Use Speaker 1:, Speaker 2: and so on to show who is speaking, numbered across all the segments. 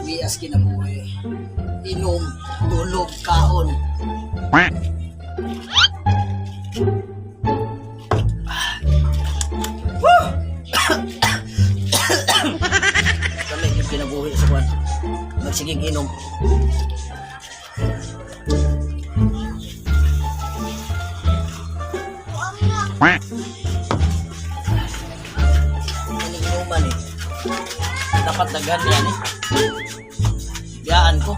Speaker 1: Bias kinabuhi. Inom, tulog, kaon. Kami yung kinabuhi sa buwan. Magsiging inom. Inuman eh. Dapat daghan yan eh. Biyaan ko.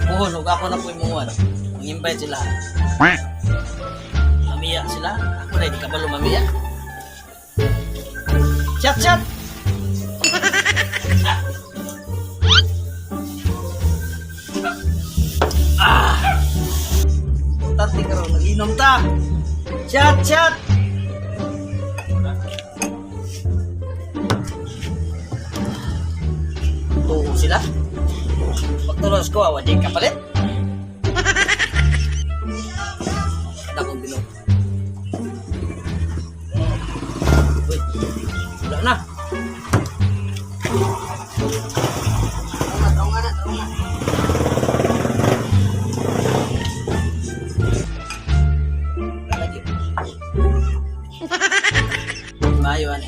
Speaker 1: Puhunog ako na po yung mga ano. Mag-invite sila. Mamiya sila. Ako na hindi ka ba lumamiya? Chat, chat! Importante ka rin. Mag-inom ta. Chat, chat! Tuho sila. Pagtulos ko, awa di kapalit. Ada kong binom. Uy, wala na. Taong nga na. Wala lagi. Mayo, ano?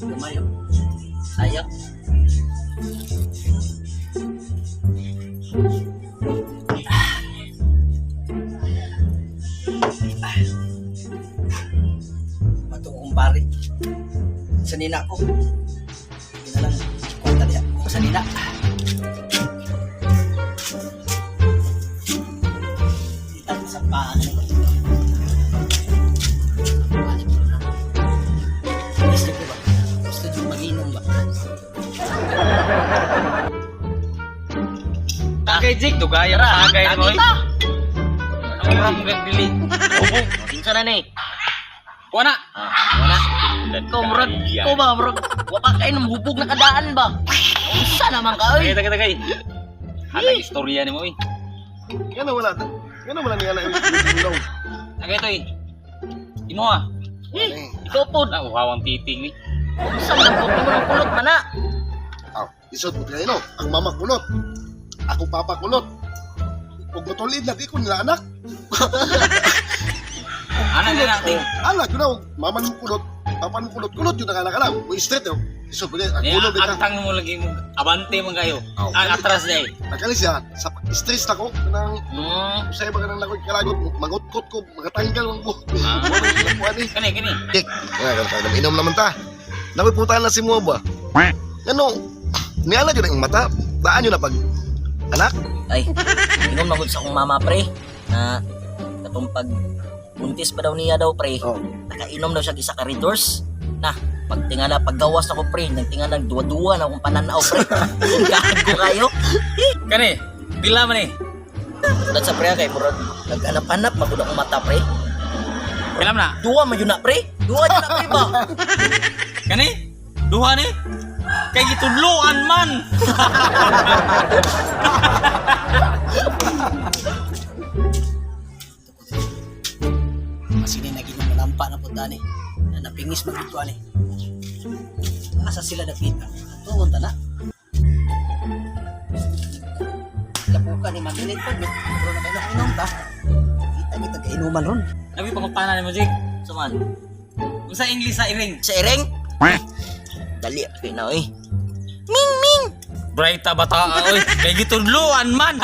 Speaker 1: Lumayo. Sayang. Bato ko kumpare. Sa nina ko. Hindi na lang. Kunta niya. Sa nina. Kita ko sa paan. Gusto ko ba? Gusto nyo mag-inom ba?
Speaker 2: Tagay Jig, dugaya ra tagay mo. Ang ram dili. Obo, kinsa na ni? Kuana. Kuana. Ko murag, ko ba murag wa pa kay nang hubog na kadaan ba? Unsa naman ka oy? Tagay. Hatag istorya nimo oy.
Speaker 3: Yan wala. Yan wala niya na yung
Speaker 2: Tagay to eh. Imo ah. Ikaw po na uhawang titing ni. Unsa man ko mo ng kulot mana?
Speaker 3: Aw, isod mo kayo no. Ang mama kulot. Ako papa kulot. Kung matulid na di ko nila anak.
Speaker 2: Ana na natin.
Speaker 3: Anak yun na. Mama nung kulot. Papa nung kulot. Kulot yun ang anak. Uy, straight no. Isod mo ang kulot
Speaker 2: Ang
Speaker 3: ka.
Speaker 2: tang mo lagi mo abante man kayo.
Speaker 3: Oh,
Speaker 2: Ang atras day.
Speaker 3: Nakalis yan. Sa stress na ko. Nang sa'yo ba ka nang lakoy kalagot. Magutkot ko. Magatanggal ang buhok.
Speaker 2: Kani.
Speaker 3: Dik. Inom naman ta. Nakiputan na si mo ba? Ano? Niala yun ang mata. Daan yun na pag anak.
Speaker 1: Ay, inom na gud sa akong mama pre. Na katong pag buntis pa daw niya daw pre.
Speaker 3: Oh.
Speaker 1: Nakainom daw siya isa ka Redoors. Na, pagtingala paggawas ako pre, nagtingala duwa-duwa na akong pananaw pre. Gago kayo.
Speaker 2: Kani. Pila man eh.
Speaker 1: Dahil sa pre kay murag naghanap-hanap magud akong mata pre.
Speaker 2: Pila man na.
Speaker 1: Duwa man yun na pre. Duwa yun na pre ba?
Speaker 2: Kani? Duha ni? Kay gitudloan man.
Speaker 1: Kasi ni naginom na lampa na punta ni. Na napingis magito ani. Asa sila nakita? Tuon ta na. Lapuka ni Maginit pa. Pero na kayo inom ta. Kita kainuman ron.
Speaker 2: Nabi pangutana ni mo Jig. Suman. Unsa English sa iring?
Speaker 1: Sa ireng? Dali kay na oy. Ming ming.
Speaker 2: Brighta bata oy. Kay gitudloan man.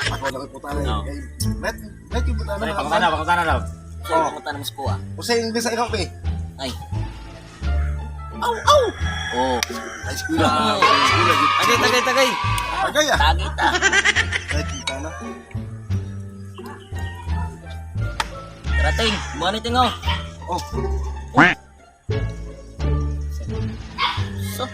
Speaker 3: Ako nakiputan
Speaker 2: Oh.
Speaker 3: na. Met yung buta na.
Speaker 2: Pangutana daw.
Speaker 1: So, pumunta na mo kuha.
Speaker 3: Usay yung bisa ikaw pe.
Speaker 1: Ay. Aw aw. Oh,
Speaker 3: Ay, eskwela.
Speaker 1: Ah.
Speaker 3: Eskwela.
Speaker 2: Tagay.
Speaker 3: Agay ah.
Speaker 1: tagita.
Speaker 3: Ay, kita na.
Speaker 1: Rating, buwan tingaw.
Speaker 3: Oh.
Speaker 1: So.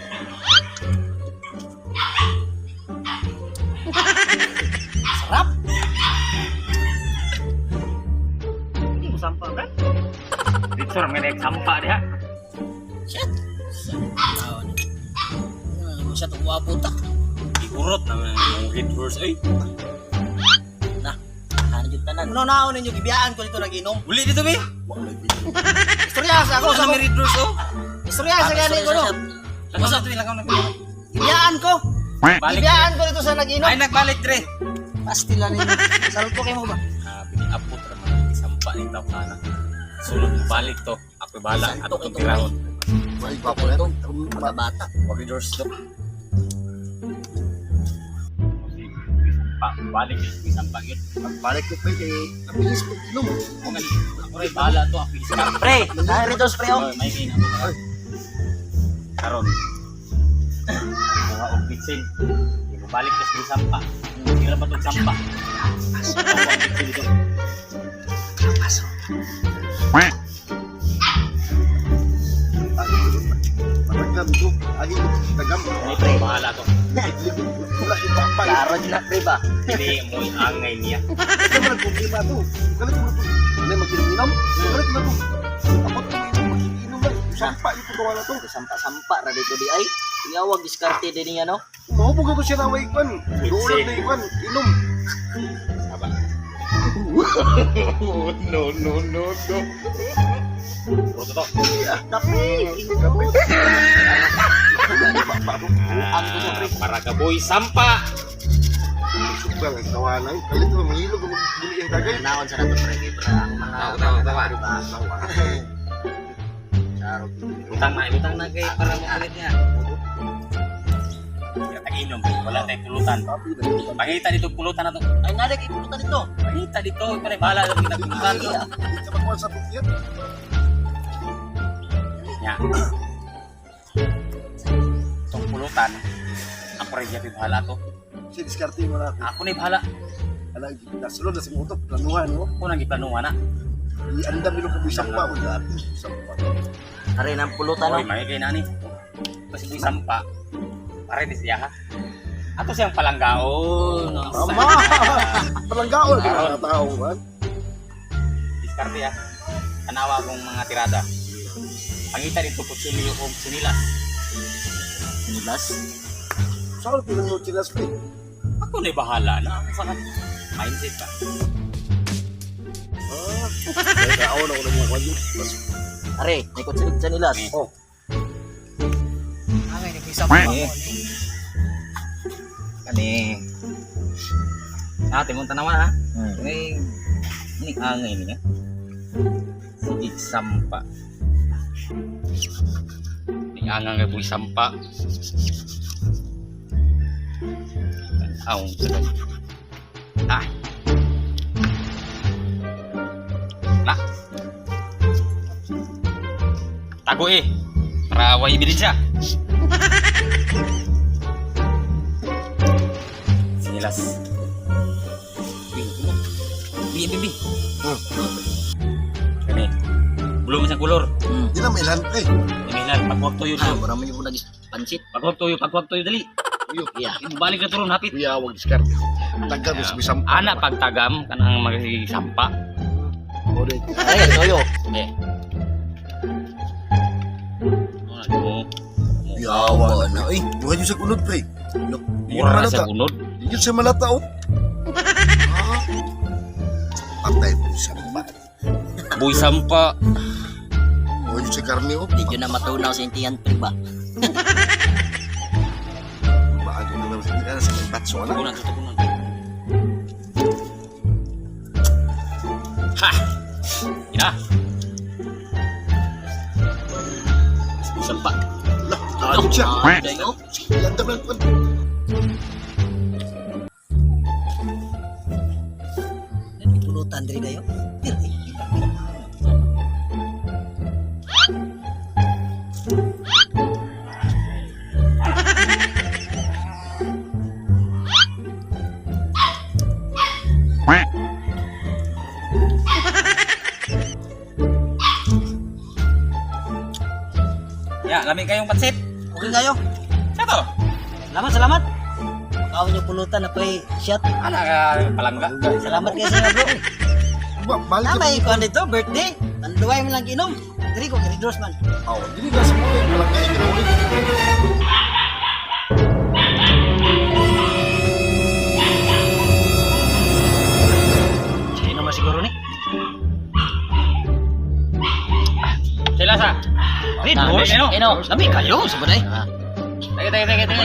Speaker 1: Sarap.
Speaker 2: Hindi mo sampa kan? Dito ra may sampa dia.
Speaker 1: Shit. Ano siya itong wabutak?
Speaker 2: Iurot naman yung head first ay.
Speaker 1: Na, ano dito na Naon ninyo gibiyaan ko dito nag-inom.
Speaker 2: Uli dito, be.
Speaker 1: Istorya sa ako sa
Speaker 2: May red doors, oh.
Speaker 1: Istorya sa gani ko no.
Speaker 2: Lakaw sa ito, lakaw na.
Speaker 1: Gibiyaan ko.
Speaker 2: Balik.
Speaker 1: Gibiyaan ko dito sa nag-inom.
Speaker 2: Ay, nagbalik, Dre.
Speaker 1: Pastila ninyo. Salto kayo mo ba?
Speaker 2: Biniabot naman. Sampa ni tao na. Sulod mo balik to. Ako'y bahala. Ato kong tirahon.
Speaker 3: Ay, papo na ito.
Speaker 1: Mga bata.
Speaker 2: Wag yung doors to. Balik yung isang bagay.
Speaker 3: Pagbalik ko pwede. Nabilis ko inom.
Speaker 2: Ako rin bahala to. Ako yung isang
Speaker 1: Pre, narito spray oh.
Speaker 2: may kina. Karon. Mga umpitsin. Hindi mo balik ka sa sampa. Hindi na ba itong sampa?
Speaker 3: Matagam ito. Agi ko. Tagam.
Speaker 2: May pre. Bahala to.
Speaker 3: Wala yung papay.
Speaker 1: Klaro na pre ba?
Speaker 2: Hindi mo angay niya.
Speaker 3: Ito man ang problema ito. Galit mo ito. Hindi mag-inom. Galit mo ito. Dapat ko mag-inom lang. Sampa yung pagawa na ito.
Speaker 1: Sampa-sampa ra dito di ay. Iyawag diskarte din niya no.
Speaker 3: Mahubog ako siya na way ikwan. Doon na ikwan. Inom.
Speaker 2: Aba. Puro to.
Speaker 1: Tapi.
Speaker 2: Para ka boy sampa.
Speaker 3: Sugal ang kawanan. Galit mo. Mahilog mo. Bili yung tagay.
Speaker 1: Naon sa nato pre kay ang mga
Speaker 2: Tawa.
Speaker 1: Charo.
Speaker 2: Utang na kay para makulit niya. Tag-inom, wala tayong pulutan. Pakita dito pulutan na to.
Speaker 1: Ay nada kay puta dito.
Speaker 2: Pakita dito, ito na bahala sa kita pulutan.
Speaker 3: Hindi ka magkuhan sa bukyan.
Speaker 2: Nya. Itong pulutan, ako rin yung bahala to.
Speaker 3: Si diskarte mo natin.
Speaker 2: Ako na yung bahala.
Speaker 3: Alam, nasulod na si Mutok. Planuhan mo.
Speaker 2: Ako nang iplanuhan na.
Speaker 3: Iandam nilo kung sampa mo dati. Sampa.
Speaker 1: Are nang pulutan
Speaker 2: Oy,
Speaker 1: no.
Speaker 2: may kay nani. Kasi may sampa. Pare di siya ha. Ato siyang palanggaon.
Speaker 3: Ama! Palanggaon ka na tao man.
Speaker 2: Diskarte ha. Tanawa kong mga tirada. Pangita dito po sili yung sinilas.
Speaker 1: Nilas.
Speaker 3: Saan pinang mo chinas pre?
Speaker 2: Ako na bahala na. Ako sa mindset ka.
Speaker 3: Kaya kaawon ako ng mga kwanyo.
Speaker 1: Are, may kutsilid sa nilas.
Speaker 3: Oh.
Speaker 1: Angay ni sampa mo.
Speaker 2: Kani. Ate mong tanawa ha. Ini angay niya. Sige sampa. Ini angay boy sampa. Aung sedang. Ah. Nah. Tago Rawai ebidensya. Sinilas. Bi. Ini. Belum sa kulor.
Speaker 3: Di na mailan pre.
Speaker 2: Inilan pagwakto yun.
Speaker 1: Marami mo lagi pansit.
Speaker 2: Pagwakto yun dali.
Speaker 3: Iyo.
Speaker 1: Iya.
Speaker 2: Balik na turun hapit.
Speaker 3: Kuya, huwag diskarte. Tagam mo sa bisampa.
Speaker 2: Anak pagtagam kanang magsampa.
Speaker 3: O de.
Speaker 1: Are, toyo.
Speaker 3: Yawa na. Ay, buhay nyo sa kunod pre.
Speaker 2: Mura sa kunod.
Speaker 3: Yun sa malata oh. Patay po sa ba.
Speaker 2: Boy sampa.
Speaker 3: Buhay nyo sa karne oh.
Speaker 1: Di na matunaw sa intiyan pre ba?
Speaker 3: Bago na naman sa mga batso na.
Speaker 2: Tukunan. Ha! Ina! Sampa.
Speaker 3: Lah, tayo siya.
Speaker 1: Dayo.
Speaker 3: Yan naman po.
Speaker 1: Pulutan diri dayo.
Speaker 2: Ya, lami kayong pansit.
Speaker 1: Okay kayo.
Speaker 2: Siya to?
Speaker 1: Salamat. Kawin niyo pulutan na pa'y shot.
Speaker 2: Anak ka palangga.
Speaker 1: Salamat kayo sa mga bro.
Speaker 3: Balik
Speaker 1: Ah, may ikuan dito, birthday. Tanduay mo lang inom. Diri ko, kiri-doors man.
Speaker 3: Oh, dili na sa mga walang kaya kinaulit. Sino mas
Speaker 2: Horse?
Speaker 1: Ino. Lami kayo sa baday.
Speaker 2: Teka.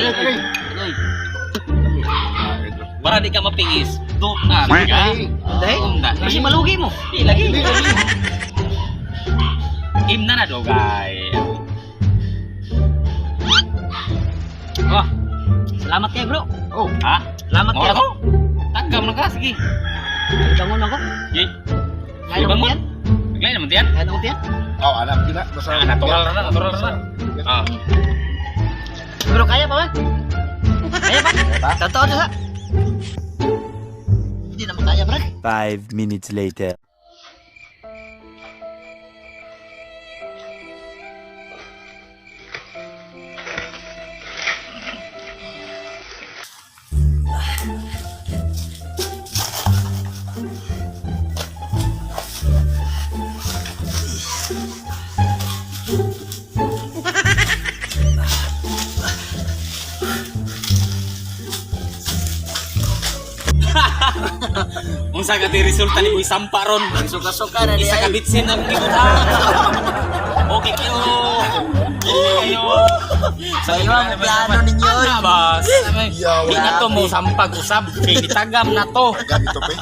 Speaker 2: Para di ka mapingis. Dugtag ka.
Speaker 1: Dahil,
Speaker 2: Dugtag.
Speaker 1: kasi malugi mo.
Speaker 2: Di lagi. Im na dogay. Oh,
Speaker 1: Salamat kayo bro.
Speaker 2: oh, ha?
Speaker 1: Salamat
Speaker 2: Mo
Speaker 1: kayo.
Speaker 2: ako? Tagam na ka, sige.
Speaker 1: Bangon ako.
Speaker 2: Yay.
Speaker 1: Kaya naman tiyan.
Speaker 2: Naglay naman diyan.
Speaker 1: Kaya naman tiyan.
Speaker 3: Oh, anak kita. Basta
Speaker 2: Natural na. Ah.
Speaker 1: Bro, kaya pa ba? Kaya pa? Totoo na sa. Hindi naman kaya, Brad.
Speaker 4: 5 minutes later.
Speaker 2: Unsa ka ti resulta ni Boy Sampa ron?
Speaker 1: Suka-suka na
Speaker 2: Isa ka
Speaker 1: diya.
Speaker 2: bitsin ang gibuta. Okay kayo.
Speaker 1: Sayo ang plano ninyo.
Speaker 2: Ano ba?
Speaker 3: Yaw.
Speaker 2: Di na to mo sampag usab. Kay gitagam na to.
Speaker 3: ganito pe.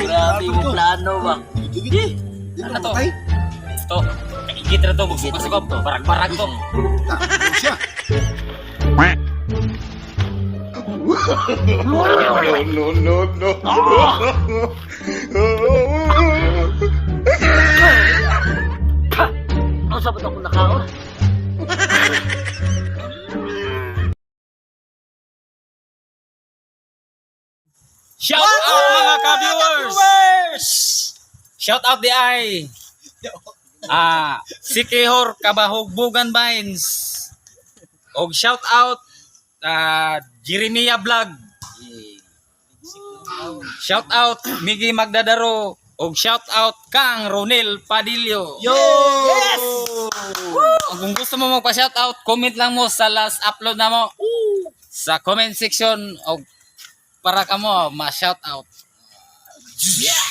Speaker 1: Grabe yung plano ba?
Speaker 2: Ano to? To. Igit ra to. Busok to. Barag-barag to.
Speaker 3: Siya.
Speaker 1: Ano sa ba't ako nakaon?
Speaker 2: Shout out mga ka-viewers! Shout out di ay. Sikihor Kabahugbugan Vines. Og shout out Jeremia Vlog. Shout out Miggy Magdadaro. Og shout out Kang Ronel Padillo.
Speaker 1: Yo! Yes!
Speaker 2: Kung gusto mo magpa-shout out, comment lang mo sa last upload na mo. Sa comment section og para ka mo ma-shout out. Yeah!